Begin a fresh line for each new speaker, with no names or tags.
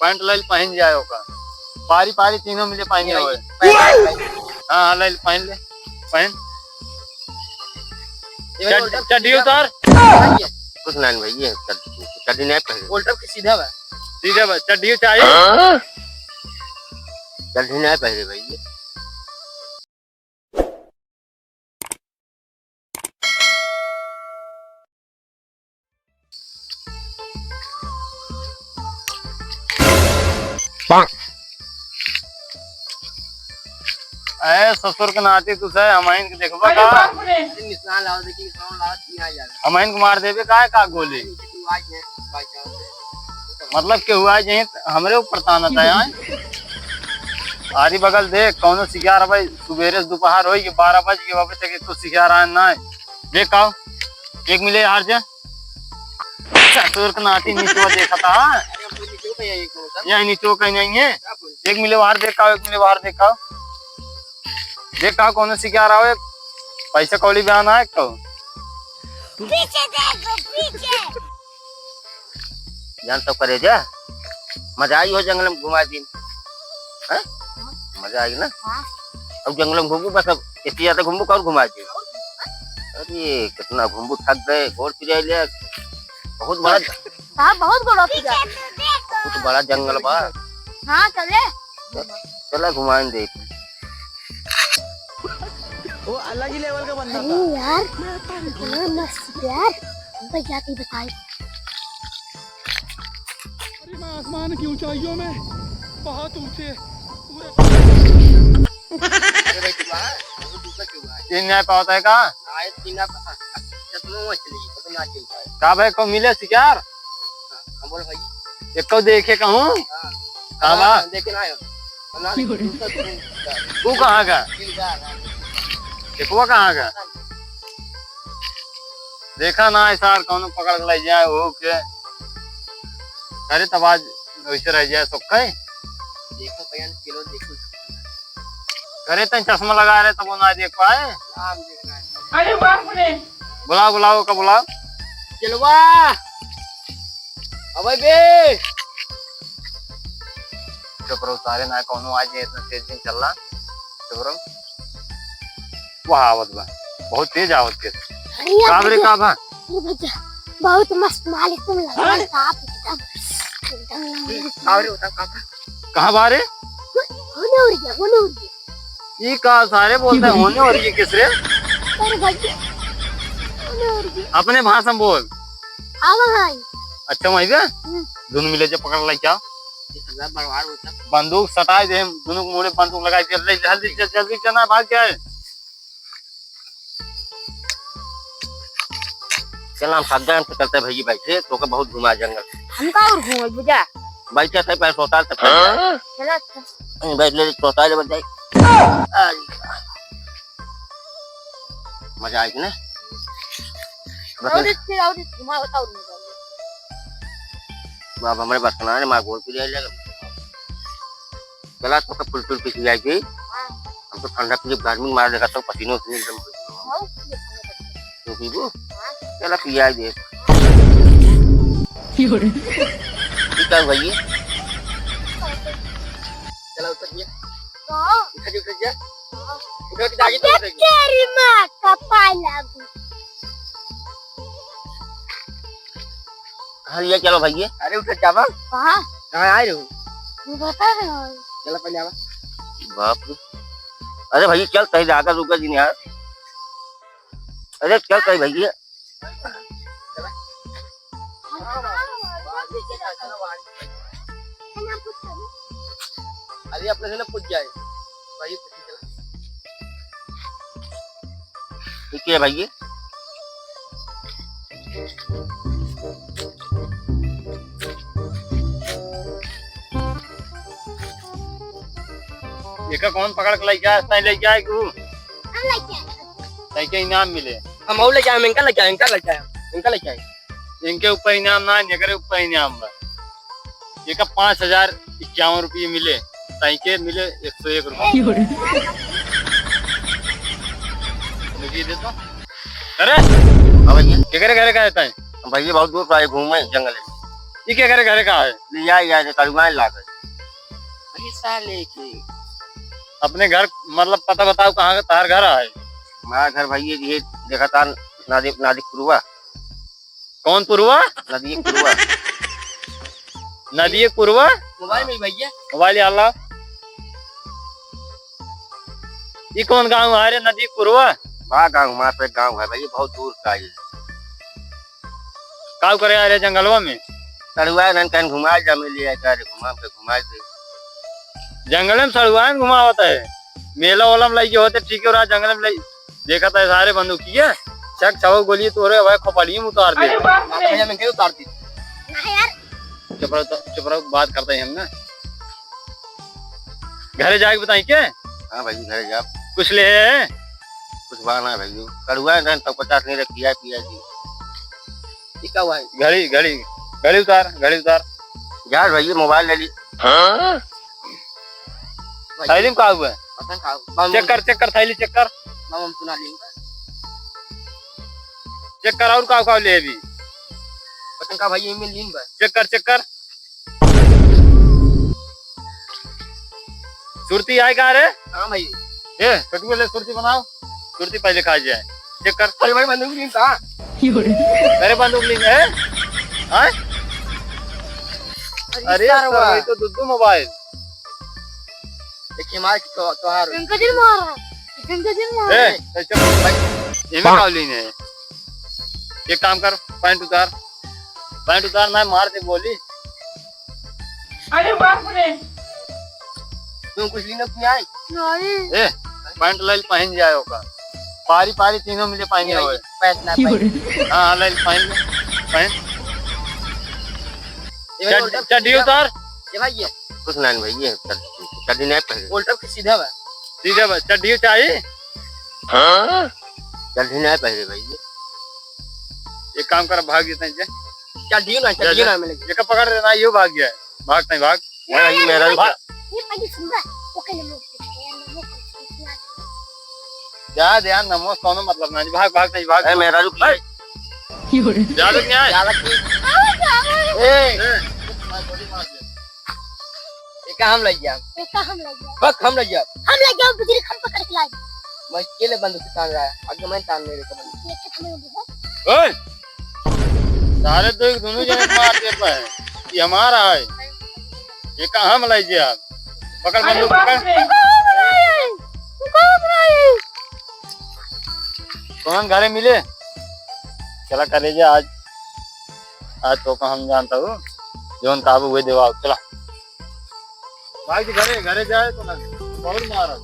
Pant लल पहन जाओ का पारी पारी तीनों मिले पहने हुए। हाँ लल पहन ले पहन चड्डी उतार
कुछ नहीं भैया चड्डी नहीं पहन
उल्टा सीधा बा
चड्डी चाहिए
चड्डी नहीं पहने भैया।
ए ससुर के नाती तुझे हमाइन के देखबा का
निशान लाओ देखिए निशान लाओ 3000
हमाइन को मार देबे का का गोली मतलब के हुआ जे हमरे ऊपर तानत है यहाँ आरी बगल देख कौनो शिकार भाई सुबेरे दोपहर होई के 12 बज के वापस तक तो शिकार आए ना देख का एक मिले हार जा ससुर के नाती नीचवा देखा था यहाँ नीचो कहीं नहीं है एक मिले बाहर देखा एक मिले बाहर देखा देख कहा कौन शिकार आओ पैसा कौड़ी बयान है कहो
पीछे देखो पीछे
जान तो करे जा मजा आई हो जंगल में घुमा दी मजा आई ना। अब जंगल में घूमू बस अब इतनी ज्यादा घूमू और घुमा दी। अरे कितना घूमू थक गए और फिर ले बहुत बड़ा
हाँ बहुत बड़ा
बहुत बड़ा जंगल बा।
हाँ चले
चला घुमाएं देख
वो अलग ही लेवल का बंदा
था यार इतना मस्त यार भैया की बताई
आसमान की ऊंचाइयों में बहुत ऊंचे
तीन न्याय पाता है का का भाई को मिले शिकार
बोल भाई
एक को देखे कहूँ कहा
देखे ना
तू कहाँ का देखो कहाँ का देखा ना ऐसा कौन पकड़ के ले जाए हो के अरे तब आज वैसे रह जाए तो कहे
देखो पयान किलो देखो
करे तन चश्मा लगा रहे तब वो ना देख पाए।
अरे बाप रे
बुलाओ बुलाओ का बुलाओ
चलवा अबे बे
चुप रहो सारे ना कौन आज इतना तेज दिन चल रहा चुप रहो वह आवत बा बहुत तेज आवत के काबरे का बा
भैया बहुत मस्त मालिक तुम लगा साफ एकदम
और होता काका
कहाँ बारे
होने उड़ गया
ये कहा सारे बोलते हैं होने और ये किसरे
अरे भैया होने उड़ गया
अपने भाषा में बोल
आवा भाई
अच्छा वही बे दोनों मिले जो पकड़ लाई क्या
बरवार होता
बंदूक सटाए दे दोनों को मुड़े बंदूक लगाई चल जल्दी जल्दी चलना भाग क्या है
चल हम थक गए करते भैया बैठे तो बहुत घुमा जंगल
हम का और घूम भैया
बैठे थे पैर सोता तक
चलो अच्छा
बैठ ले सोता ले बच जाए मजा आई ना
और घुमा बताओ
बाबा हमारे बस ना मां गोल पी ले चला तो फुल फुल पी आई थी हम तो ठंडा पी गर्मी मार देगा तो पसीनों से एकदम तो पीबू चला पी आई दे ठीक है भैया
चलो उतर गया
हां
उठ जा उठ के आगे तो उठेगी
तेरी मां का पाई लागू
हाँ ये चलो भैया
अरे उठ जावा
हां
कहां आए हो
तू बता रहे हो
चलो पहले आवा
बाप रे अरे भैया चल कहीं जाकर रुका जी यार अरे चल कहीं भैया
अरे अपने से ना पूछ जाए भाई
ठीक है भैया
ये का कौन पकड़ के ले जाए सही ले जाए क्यों
हम लेके
सही के इनाम मिले
हम और ले जाए इनका ले जाए इनका ले जाए
इनके ऊपर इनाम ना निकरे ऊपर इनाम बा ये का 5051 रुपये मिले सही के मिले 101 रुपये मुझे दे दो अरे
भैया
क्या करे कहता है
भैया बहुत दूर आए घूमे जंगल में
ये क्या करे घरे का है?
लिया यार कड़ुआ लागत
अरे साले के
अपने घर मतलब पता बताओ कहाँ का तार घर है?
हमारा घर भाई ये देखा था नादी नादी पुरवा
कौन पुरवा?
नदी पुरवा
नदी पुरवा
मोबाइल में भैया
मोबाइल अल्लाह ये कौन गांव है रे? नदी पुरवा
वहाँ गाँव हमारे पे गाँव है भाई बहुत दूर का है
का करे आ रहे जंगलवा में?
कड़ुआ नन कन घुमा जा मिल लिया कर घुमा पे घुमा दे
जंगल में सड़ुआन घुमावता है। मेला ओला में लगे होते ठीक है, जंगल में देखा था सारे बंदूकिया चक छवक गोली तोरे भाई खोपड़ी में उतार दे।
भैया मैं क्यों उतारती
ना यार
चुप रहो बात करते हैं हम ना। घरे जाके बताई क्या?
हाँ भाई घर जा
कुछ ले
कुछ बहाना है भाई कड़ुआ नन तो 50 नहीं रखिया पिया जी
ये क्या हुआ है?
घड़ी घड़ी घड़ी उतार
यार भाई मोबाइल ले ली
थैली में कहा हुआ है?
पतंग का
चेक कर थैली चेक कर
हम सुना लेंगे
और का ले अभी
पतंग का भाई में लीन बा
चेक कर सुरती आए कहाँ रे?
हां भाई
ये कटुए ले सुरती बनाओ, सुरती पहले खा जाए। चेक कर।
अरे भाई बंदूक लीन कहां
मेरे बंदूक ली है? हाँ? अरे यार तो दुद्दू मोबाइल
देखिए मार तोहार
गंगा दिन मार रहा है, गंगा दिन मार रहा है।
ए चल भाई ये में कावलीन है। एक काम कर पैंट उतार ना मार दे गोली।
अरे बाप रे तुम कुछ लीन नहीं आई
नहीं
ए पैंट ले पहन जाओ का पारी तीनों मिले पहने हुए।
पैंट ना पैंट
हाँ ले पहन चड्डी उतार
ये भाई ये
कुछ नहीं भाई ये चड्डी नहीं पहले
उल्टा के सीधा बा
सीधे बस चड्डी चाहिए।
चड्डी नहीं पहले भाई
एक काम कर भाग देते हैं
चल दियो ना मिलेगी
ये पकड़ देना यो भाग गया है। भाग नहीं भाग
भाई मेरा
ये पहले सुन रहा ओके नमो
जा ध्यान नमो कौन मतलब ना भाग नहीं भाग
मेरा रुक
ज्यादा क्या है?
ज्यादा की एक हम लग गया
बेटा हम लग गया
बक हम लग गया
बुजुर्ग हम पकड़ के लाए
मैं केले बंदूक तान रहा है आगे मैं तान मेरे को बंदूक
ये खेत में बहुत
ओए सारे तो एक दोनों जने मार देता है। ये हमारा है ये कहाँ में लीजिए आप पकड़ बंदूक पकड़ कौन घरे मिले चला करे आज तो हम जानता हूँ जोन काबू हुए देवा चला भाग घरे जाए तो ना बहुत मारा